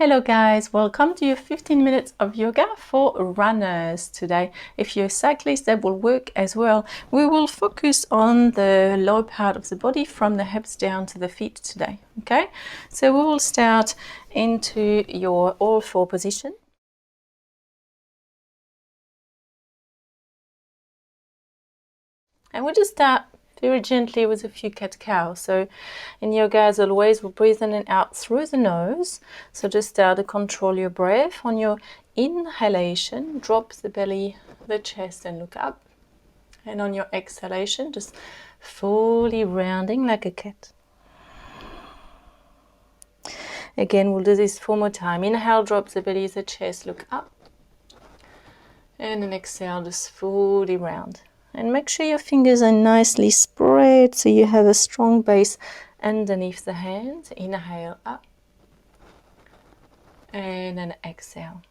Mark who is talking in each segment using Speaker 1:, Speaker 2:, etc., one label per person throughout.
Speaker 1: Hello guys, welcome to your 15 minutes of yoga for runners today. If you're a cyclist, that will work as well. We will focus on the lower part of the body from the hips down to the feet today. Okay, so we will start into your all four position. And we'll just start very gently with a few cat-cow. So in yoga, as always, we'll breathe in and out through the nose. So just start to control your breath. On your inhalation, drop the belly, the chest, and look up. And on your exhalation, just fully rounding like a cat. Again, we'll do this 4 more times. Inhale, drop the belly, the chest, look up. And then exhale, just fully round. And make sure your fingers are nicely spread so you have a strong base underneath the hands. Inhale up. And then exhale.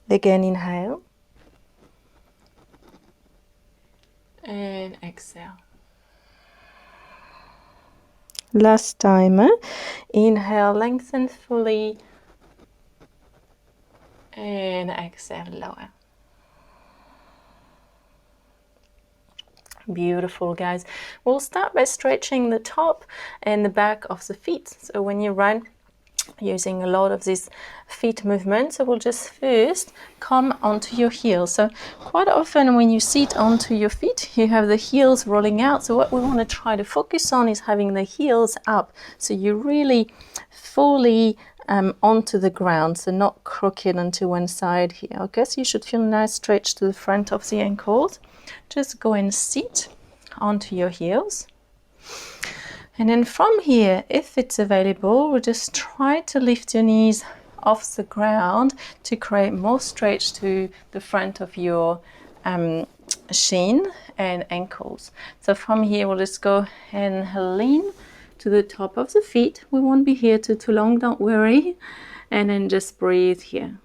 Speaker 1: Again, inhale. And exhale. Last time. Inhale, lengthen fully. And exhale, lower. Beautiful, guys. We'll start by stretching the top and the back of the feet. So when you run, using a lot of these feet movements, so we'll just first come onto your heels. So quite often when you sit onto your feet, you have the heels rolling out. So what we want to try to focus on is having the heels up. So you really fully onto the ground, so not crooked onto one side here. Okay, so you should feel a nice stretch to the front of the ankles. Just go and sit onto your heels. And then from here, if it's available, we'll just try to lift your knees off the ground to create more stretch to the front of your shin and ankles. So from here, we'll just go and lean to the top of the feet. We won't be here too long, don't worry. And then just breathe here.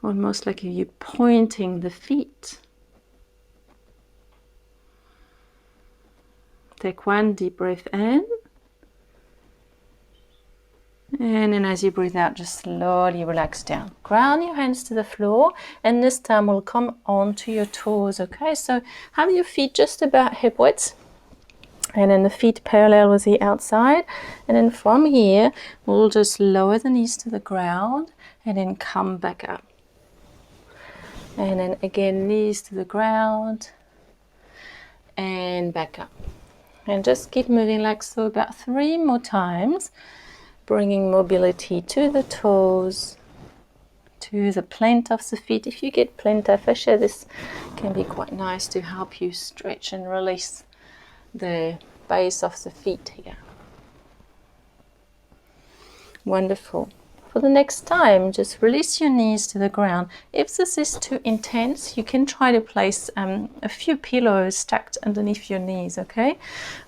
Speaker 1: Almost like if you're pointing the feet. Take one deep breath in. And then as you breathe out, just slowly relax down. Ground your hands to the floor. And this time we'll come onto your toes, okay? So have your feet just about hip width. And then the feet parallel with the outside. And then from here, we'll just lower the knees to the ground. And then come back up. And then again, knees to the ground. And back up. And just keep moving like so about 3 more times, bringing mobility to the toes, to the plant of the feet. If you get plantar fascia, this can be quite nice to help you stretch and release the base of the feet here. Wonderful. For the next time, just release your knees to the ground. If this is too intense, you can try to place a few pillows stacked underneath your knees, okay?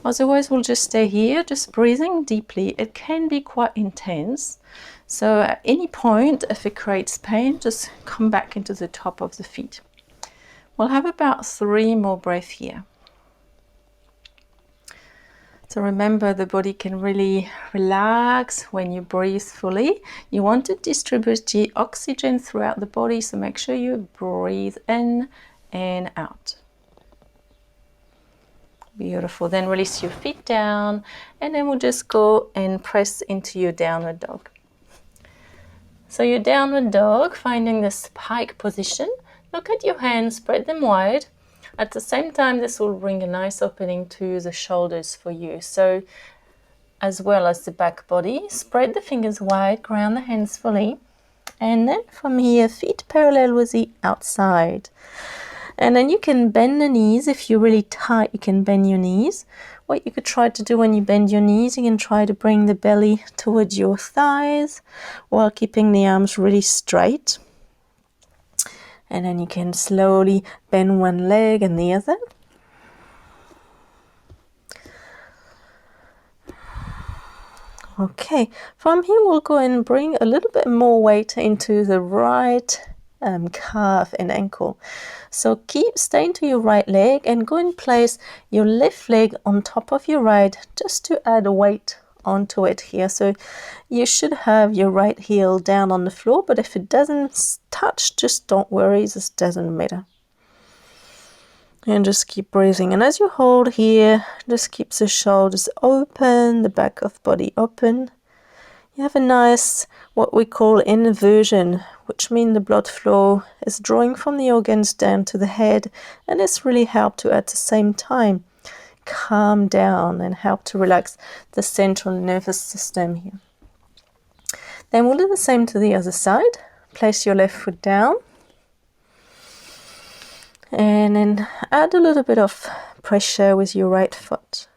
Speaker 1: Otherwise, we'll just stay here, just breathing deeply. It can be quite intense. So at any point, if it creates pain, just come back into the top of the feet. We'll have about 3 more breaths here. So remember, the body can really relax when you breathe fully. You want to distribute the oxygen throughout the body, so make sure you breathe in and out. Beautiful. Then release your feet down, and then we'll just go and press into your downward dog. So your downward dog, finding the spike position. Look at your hands, spread them wide. At the same time, this will bring a nice opening to the shoulders for you. So as well as the back body, spread the fingers wide, ground the hands fully. And then from here, feet parallel with the outside. And then you can bend the knees. If you're really tight, you can bend your knees. What you could try to do when you bend your knees, you can try to bring the belly towards your thighs while keeping the arms really straight. And then you can slowly bend one leg and the other. Okay, from here we'll go and bring a little bit more weight into the right calf and ankle. So keep staying to your right leg and go and place your left leg on top of your right just to add weight onto it here. So you should have your right heel down on the floor, but if it doesn't touch, just don't worry, it just doesn't matter. And just keep breathing. And as you hold here, just keep the shoulders open, the back of body open. You have a nice, what we call inversion, which means the blood flow is drawing from the organs down to the head, and it's really helped to, at the same time, calm down and help to relax the central nervous system here. Then we'll do the same to the other side. Place your left foot down. And then add a little bit of pressure with your right foot.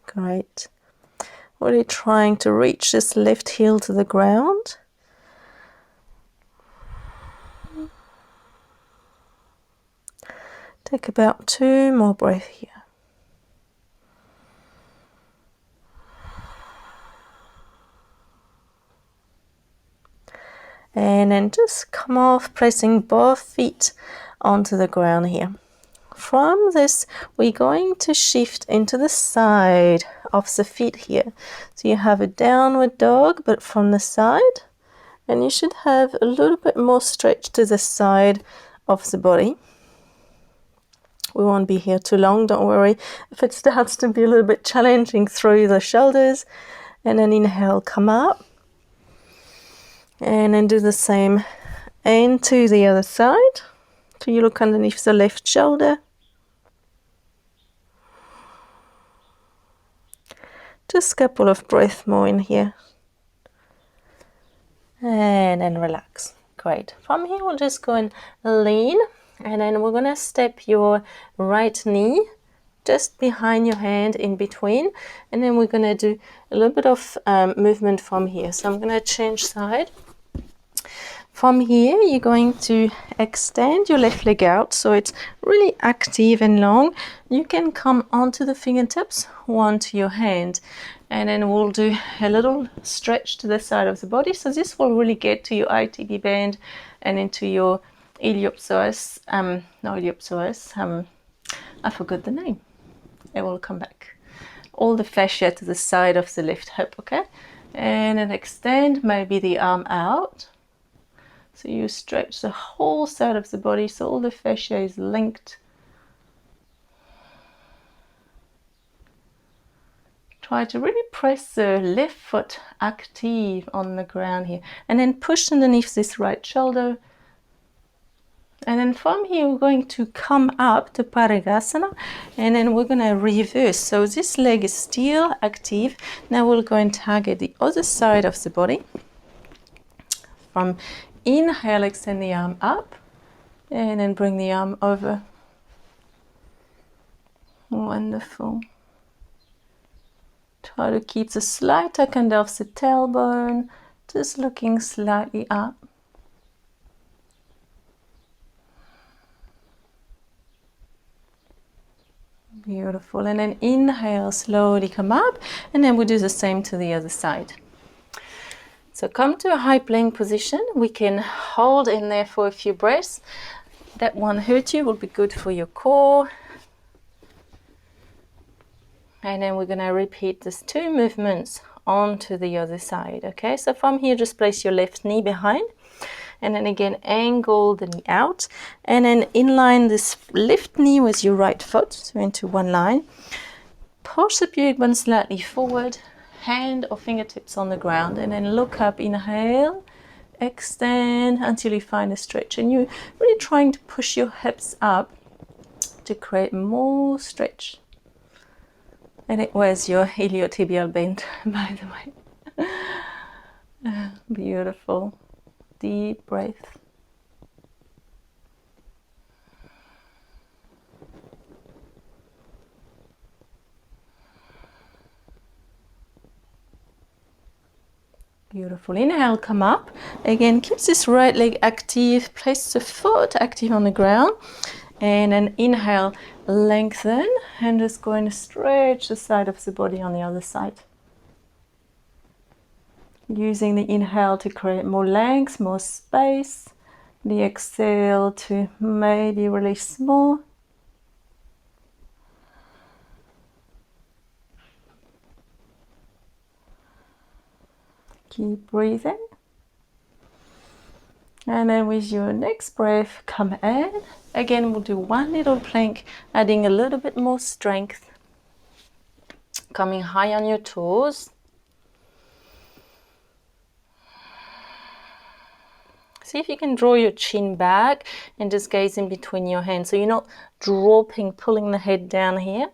Speaker 1: Great. Really trying to reach this left heel to the ground. Take about 2 more breaths here. And then just come off, pressing both feet onto the ground here. From this, we're going to shift into the side of the feet here. So you have a downward dog, but from the side. And you should have a little bit more stretch to the side of the body. We won't be here too long, don't worry. If it starts to be a little bit challenging, through the shoulders. And then inhale, come up. And then do the same and to the other side. So you look underneath the left shoulder. Just a couple of breaths more in here. And then relax. Great. From here we'll just go and lean. And then we're going to step your right knee just behind your hand in between. And then we're going to do a little bit of movement from here. So I'm going to change side. From here, you're going to extend your left leg out so it's really active and long. You can come onto the fingertips, one to your hand, and then we'll do a little stretch to the side of the body. So this will really get to your ITB band and into your iliopsoas, I forgot the name. It will come back. All the fascia to the side of the left hip, okay? And then extend maybe the arm out. So you stretch the whole side of the body so all the fascia is linked. Try to really press the left foot active on the ground here. And then push underneath this right shoulder. And then from here we're going to come up to Parigasana. And then we're going to reverse. So this leg is still active. Now we'll go and target the other side of the body. From inhale, extend the arm up, and then bring the arm over. Wonderful. Try to keep the slight tuck under of the tailbone, just looking slightly up. Beautiful. And then inhale, slowly come up, and then we'll do the same to the other side. So come to a high plank position. We can hold in there for a few breaths. That won't hurt you, will be good for your core. And then we're going to repeat these 2 movements onto the other side. Okay, so from here, just place your left knee behind. And then again, angle the knee out. And then inline this left knee with your right foot, so into one line. Push the pubic bone slightly forward. Hand or fingertips on the ground, and then look up, inhale, extend until you find a stretch. And you're really trying to push your hips up to create more stretch. And it was your iliotibial bend, by the way. Beautiful. Deep breath. Beautiful. Inhale, come up. Again, keep this right leg active. Place the foot active on the ground. And then inhale, lengthen. And just going to stretch the side of the body on the other side. Using the inhale to create more length, more space. The exhale to maybe release more. Keep breathing. And then with your next breath, come in. Again, we'll do one little plank, adding a little bit more strength. Coming high on your toes. See if you can draw your chin back and just gaze in between your hands. So you're not dropping, pulling the head down here.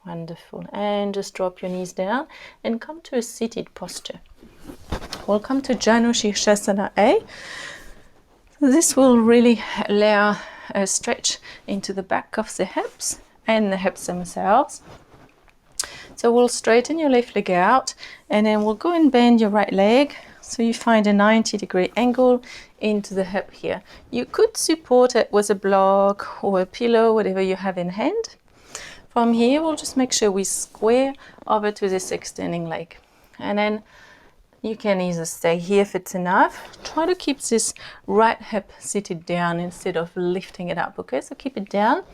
Speaker 1: Wonderful. And just drop your knees down and come to a seated posture. We'll come to Janu Shirshasana A. So this will really allow a stretch into the back of the hips and the hips themselves. So we'll straighten your left leg out and then we'll go and bend your right leg. So you find a 90-degree angle into the hip here. You could support it with a block or a pillow, whatever you have in hand. From here, we'll just make sure we square over to this extending leg. And then you can either stay here if it's enough. Try to keep this right hip seated down instead of lifting it up, okay? So keep it down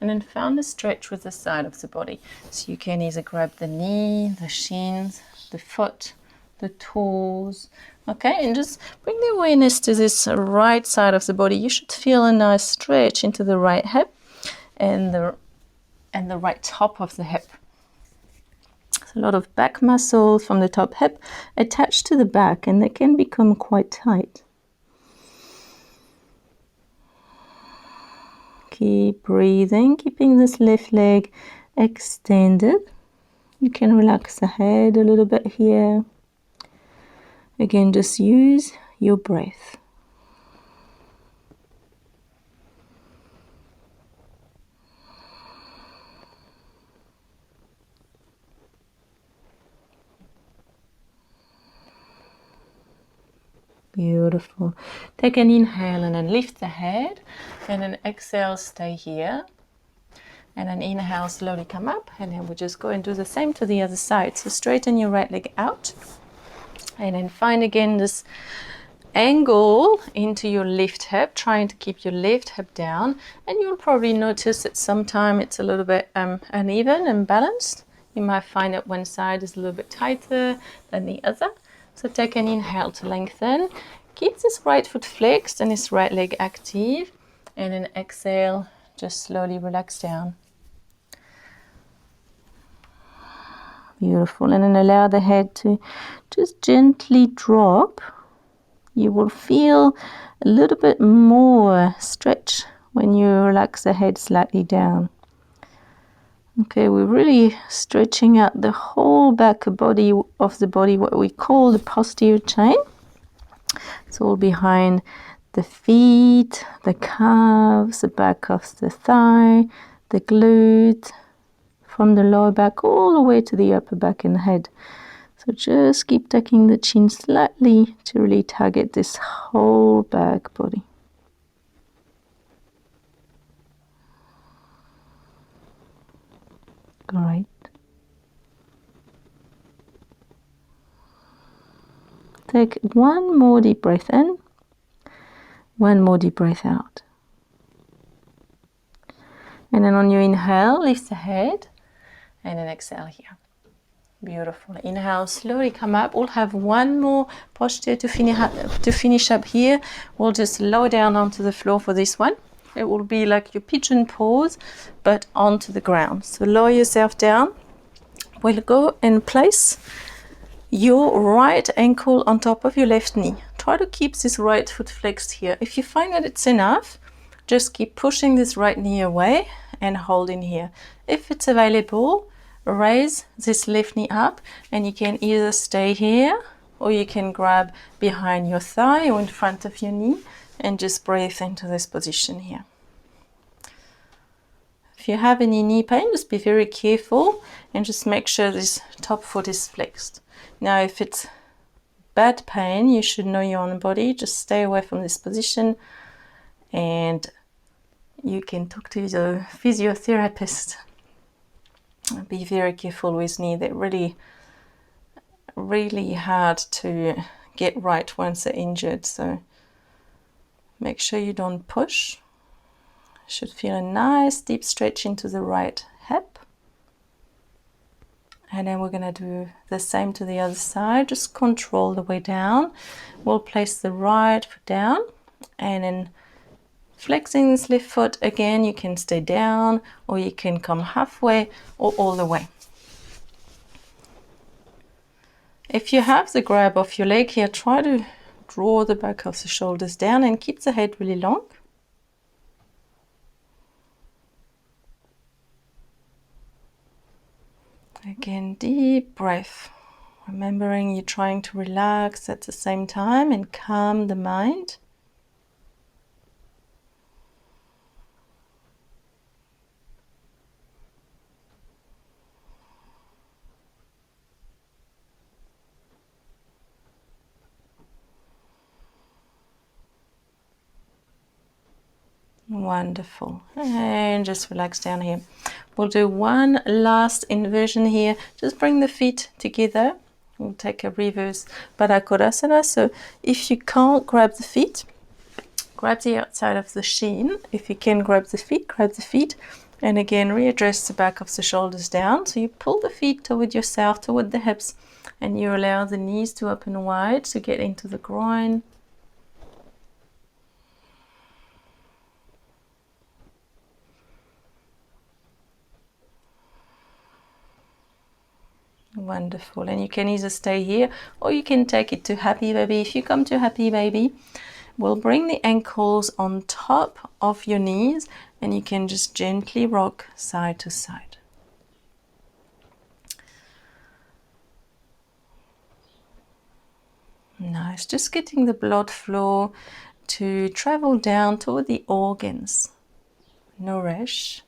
Speaker 1: and then find a stretch with the side of the body. So you can either grab the knee, the shins, the foot, the toes, okay? And just bring the awareness to this right side of the body. You should feel a nice stretch into the right hip and the right top of the hip. A lot of back muscles from the top hip attached to the back, and they can become quite tight. Keep breathing, keeping this left leg extended. You can relax the head a little bit here. Again, just use your breath. Beautiful. Take an inhale and then lift the head, and then exhale, stay here. And then inhale, slowly come up, and then we'll just go and do the same to the other side. So straighten your right leg out, and then find again this angle into your left hip, trying to keep your left hip down. And you'll probably notice that sometimes it's a little bit uneven and balanced. You might find that one side is a little bit tighter than the other. So take an inhale to lengthen. Keep this right foot flexed and this right leg active. And then exhale, just slowly relax down. Beautiful. And then allow the head to just gently drop. You will feel a little bit more stretch when you relax the head slightly down. Okay, we're really stretching out the whole back body of the body, what we call the posterior chain. It's all behind the feet, the calves, the back of the thigh, the glutes, from the lower back all the way to the upper back and head. So just keep tucking the chin slightly to really target this whole back body. Great. Take one more deep breath in, one more deep breath out. And then on your inhale, lift the head, and then exhale here. Beautiful. Inhale, slowly come up. We'll have one more posture to finish up here. We'll just lower down onto the floor for this one. It will be like your pigeon pose, but onto the ground. So lower yourself down. We'll go and place your right ankle on top of your left knee. Try to keep this right foot flexed here. If you find that it's enough, just keep pushing this right knee away and hold in here. If it's available, raise this left knee up, and you can either stay here or you can grab behind your thigh or in front of your knee and just breathe into this position here. If you have any knee pain, just be very careful and just make sure this top foot is flexed. Now, if it's bad pain, you should know your own body. Just stay away from this position, and you can talk to the physiotherapist. Be very careful with knee. They really really hard to get right once they're injured. So make sure you don't push. Should feel a nice deep stretch into the right hip. And then we're going to do the same to the other side. Just control the way down. We'll place the right foot down and then flexing this left foot. Again, you can stay down or you can come halfway or all the way. If you have the grab of your leg here, try to draw the back of the shoulders down and keep the head really long. Again, deep breath. Remembering you're trying to relax at the same time and calm the mind. Wonderful. And just relax down here. We'll do one last inversion here. Just bring the feet together. We'll take a reverse Baddha Konasana. So if you can't grab the feet, grab the outside of the shin. If you can grab the feet, grab the feet. And again, readjust the back of the shoulders down. So you pull the feet toward yourself, toward the hips, and you allow the knees to open wide to get into the groin. Wonderful. And you can either stay here or you can take it to happy baby. If you come to happy baby, we'll bring the ankles on top of your knees and you can just gently rock side to side. Nice. Just getting the blood flow to travel down toward the organs. Nourish.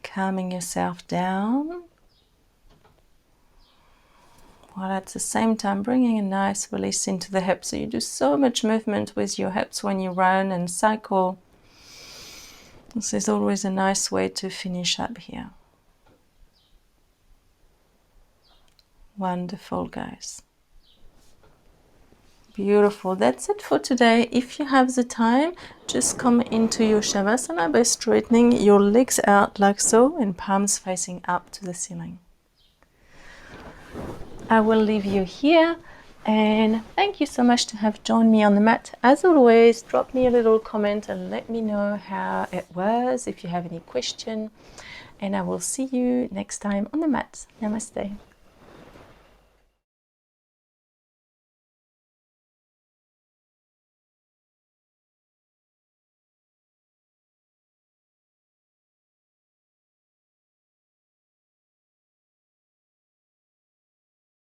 Speaker 1: Calming yourself down, while at the same time bringing a nice release into the hips. So you do so much movement with your hips when you run and cycle. This is always a nice way to finish up here. Wonderful, guys. Beautiful. That's it for today. If you have the time, just come into your Shavasana by straightening your legs out like so and palms facing up to the ceiling. I will leave you here and thank you so much to have joined me on the mat. As always, drop me a little comment and let me know how it was, if you have any question, and I will see you next time on the mat. Namaste.